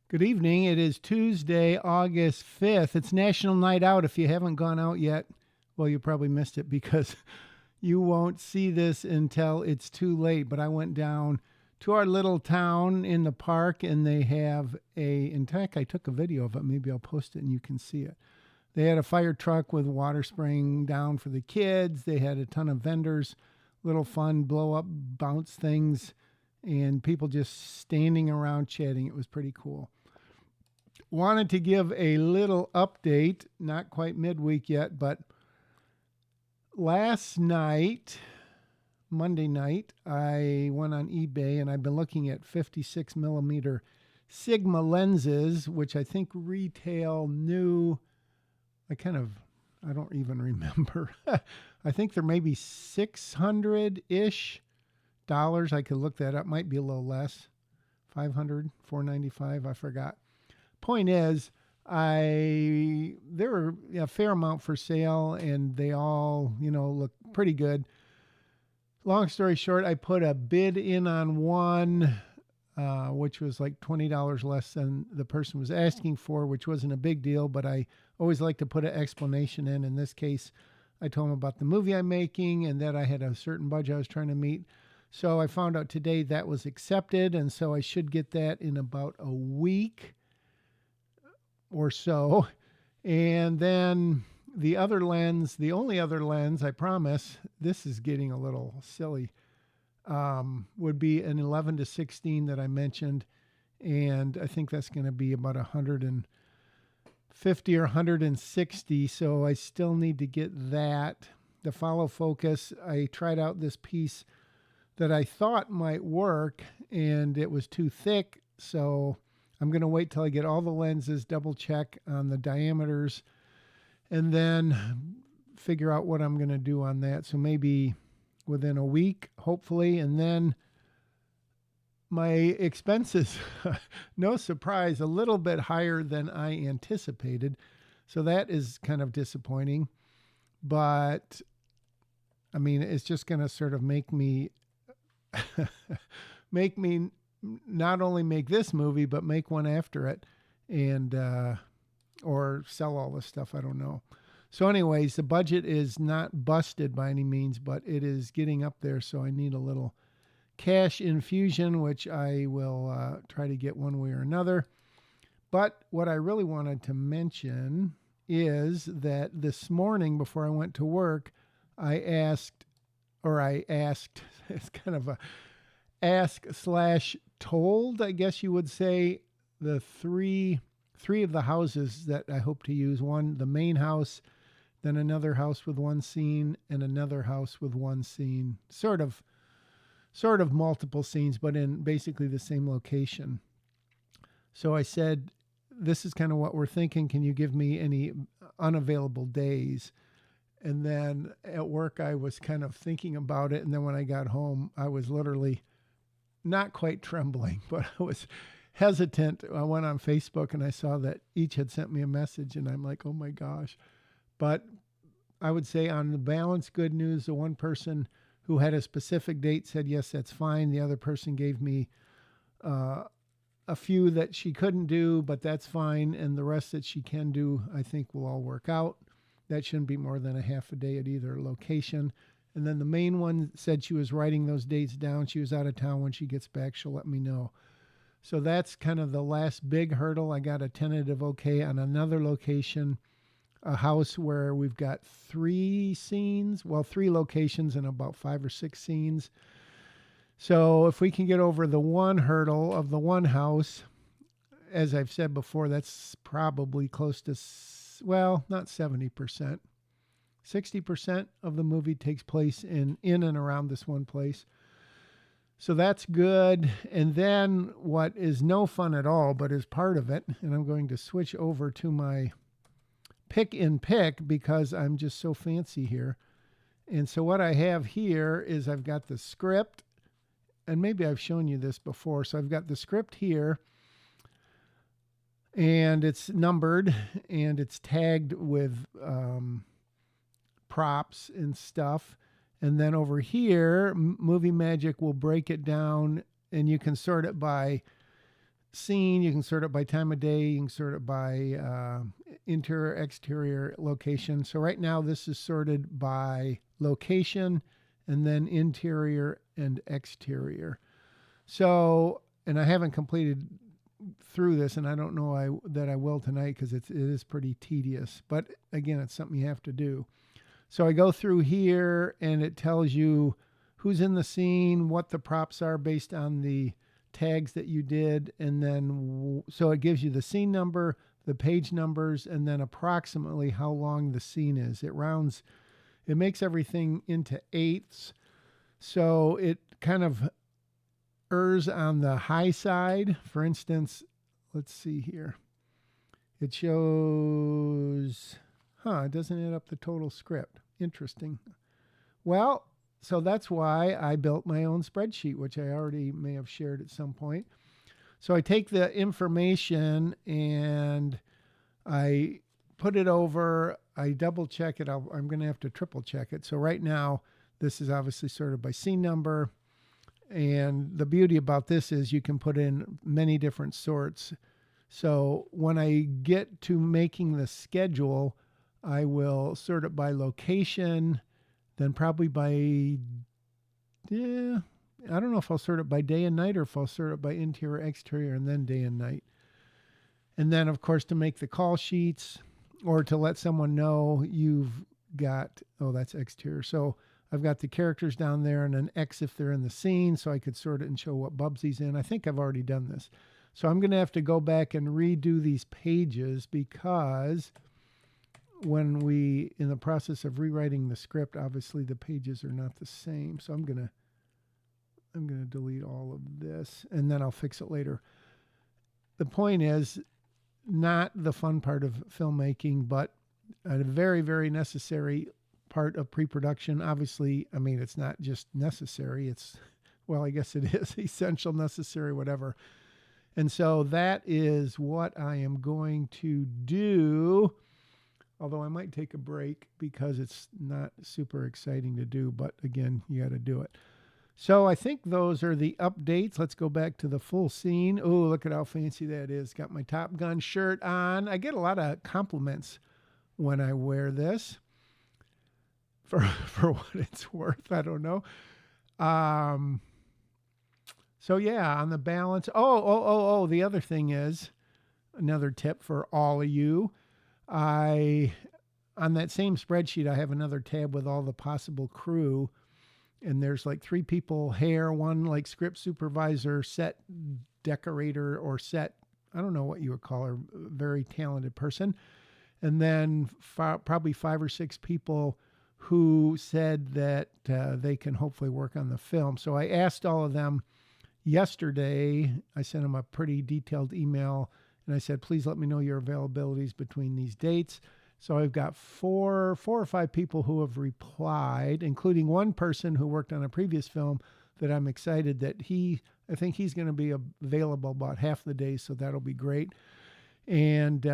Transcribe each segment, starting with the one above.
Good evening. It is Tuesday, August 5th. It's National Night Out. If you haven't gone out yet, well, you probably missed it because you won't see this until it's too late. But I went down to our little town in the park and they have in fact, I took a video of it. Maybe I'll post it and you can see it. They had a fire truck with water spraying down for the kids. They had a ton of vendors, little fun blow up bounce things, and people just standing around chatting. It was pretty cool. Wanted to give a little update, not quite midweek yet, but last night, Monday night, I went on eBay and I've been looking at 56 millimeter Sigma lenses, which I think retail new. I don't even remember. I think they're maybe 600-ish dollars. I could look that up. Might be a little less. 500, 495, I forgot. Point is, there were a fair amount for sale and they all, look pretty good. Long story short, I put a bid in on one, which was like $20 less than the person was asking for, which wasn't a big deal, but I always like to put an explanation in. In this case, I told him about the movie I'm making and that I had a certain budget I was trying to meet. So I found out today that was accepted, and so I should get that in about a week or so. And then the only other lens, I promise, this is getting a little silly, would be an 11 to 16 that I mentioned. And I think that's going to be about 150 or 160. So I still need to get that. The follow focus, I tried out this piece that I thought might work and it was too thick. So I'm going to wait till I get all the lenses, double check on the diameters, and then figure out what I'm going to do on that. So maybe within a week, hopefully. And then my expenses, no surprise, a little bit higher than I anticipated. So that is kind of disappointing. But I mean, it's just going to sort of make me not only make this movie, but make one after it and, or sell all this stuff. I don't know. So anyways, the budget is not busted by any means, but it is getting up there. So I need a little cash infusion, which I will try to get one way or another. But what I really wanted to mention is that this morning before I went to work, I asked, it's kind of a ask/told, I guess you would say, the three of the houses that I hope to use. One, the main house, then another house with one scene, and another house with one scene. Sort of multiple scenes, but in basically the same location. So I said, this is kind of what we're thinking. Can you give me any unavailable days? And then at work, I was kind of thinking about it. And then when I got home, I was literally not quite trembling, but I was hesitant. I went on Facebook and I saw that each had sent me a message and I'm like, oh my gosh. But I would say on the balance, good news. The one person who had a specific date said, yes, that's fine. The other person gave me a few that she couldn't do, but that's fine. And the rest that she can do, I think will all work out. That shouldn't be more than a half a day at either location. And then the main one said she was writing those dates down. She was out of town. When she gets back, she'll let me know. So that's kind of the last big hurdle. I got a tentative okay on another location, a house where we've got three locations and about 5 or 6 scenes. So if we can get over the one hurdle of the one house, as I've said before, that's probably close to, well, not 70%. 60% of the movie takes place in and around this one place. So that's good. And then what is no fun at all, but is part of it, and I'm going to switch over to my pick because I'm just so fancy here. And so what I have here is I've got the script, and maybe I've shown you this before. So I've got the script here, and it's numbered, and it's tagged with props and stuff. And then over here, Movie Magic will break it down, and you can sort it by scene. You can sort it by time of day. You can sort it by interior, exterior, location. So right now this is sorted by location and then interior and exterior. So, and I haven't completed through this, and I don't know that I will tonight because it is pretty tedious. But again, it's something you have to do. So I go through here, and it tells you who's in the scene, what the props are based on the tags that you did, and then so it gives you the scene number, the page numbers, and then approximately how long the scene is. It makes everything into eighths, so it kind of errs on the high side. For instance, let's see here. It shows, it doesn't add up the total script. Interesting. Well, so that's why I built my own spreadsheet, which I already may have shared at some point. So I take the information and I put it over, I double check it. I'm going to have to triple check it. So right now, this is obviously sorted by scene number. And the beauty about this is you can put in many different sorts. So when I get to making the schedule, I will sort it by location, then probably by, I don't know if I'll sort it by day and night or if I'll sort it by interior, exterior, and then day and night. And then, of course, to make the call sheets or to let someone know you've got, that's exterior. So I've got the characters down there and an X if they're in the scene, so I could sort it and show what Bubsy's in. I think I've already done this. So I'm going to have to go back and redo these pages because when in the process of rewriting the script, obviously the pages are not the same. So I'm going to delete all of this and then I'll fix it later. The point is not the fun part of filmmaking, but a very, very necessary part of pre-production. Obviously, I mean, it's not just necessary. I guess it is essential, necessary, whatever. And so that is what I am going to do. Although I might take a break because it's not super exciting to do. But again, you got to do it. So I think those are the updates. Let's go back to the full scene. Oh, look at how fancy that is. Got my Top Gun shirt on. I get a lot of compliments when I wear this. For what it's worth, I don't know. So yeah, on the balance. The other thing is, another tip for all of you. On that same spreadsheet, I have another tab with all the possible crew. And there's like 3 people, hair, one like script supervisor, set decorator, or set, I don't know what you would call her, very talented person. And then probably 5 or 6 people who said that they can hopefully work on the film. So I asked all of them yesterday. I sent them a pretty detailed email and I said, please let me know your availabilities between these dates. So I've got four or 5 people who have replied, including one person who worked on a previous film that I'm excited that I think he's going to be available about half the day. So that'll be great. And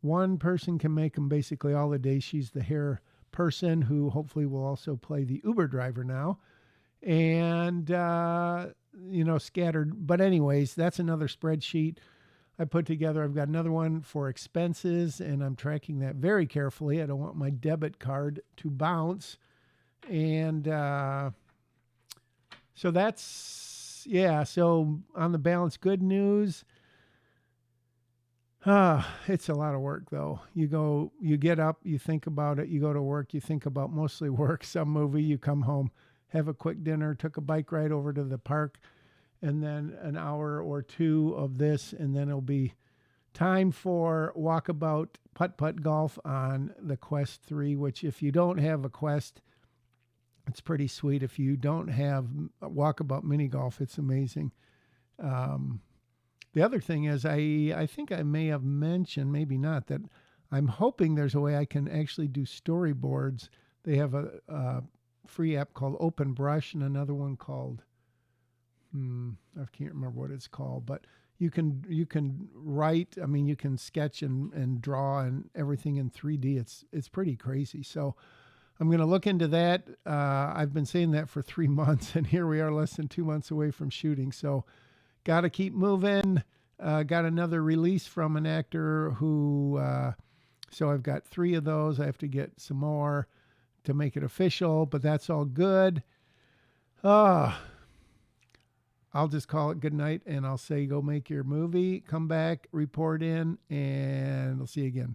one person can make them basically all the days. She's the hair person who hopefully will also play the Uber driver now. And, scattered. But anyways, that's another spreadsheet I put together. I've got another one for expenses, and I'm tracking that very carefully. I don't want my debit card to bounce. And so that's, so on the balance, good news. It's a lot of work, though. You get up, you think about it, you go to work, you think about mostly work, some movie, you come home, have a quick dinner, took a bike ride over to the park, and then an hour or 2 of this, and then it'll be time for walkabout putt-putt golf on the Quest 3, which if you don't have a Quest, it's pretty sweet. If you don't have walkabout mini golf, it's amazing. The other thing is I think I may have mentioned, maybe not, that I'm hoping there's a way I can actually do storyboards. They have a free app called Open Brush and another one called, I can't remember what it's called, but you can write, you can sketch and draw and everything in 3D. It's pretty crazy. So I'm going to look into that. I've been saying that for 3 months, and here we are less than 2 months away from shooting. So got to keep moving. Got another release from an actor who, so I've got 3 of those. I have to get some more to make it official, but that's all good. I'll just call it good night, and I'll say go make your movie, come back, report in, and I'll see you again.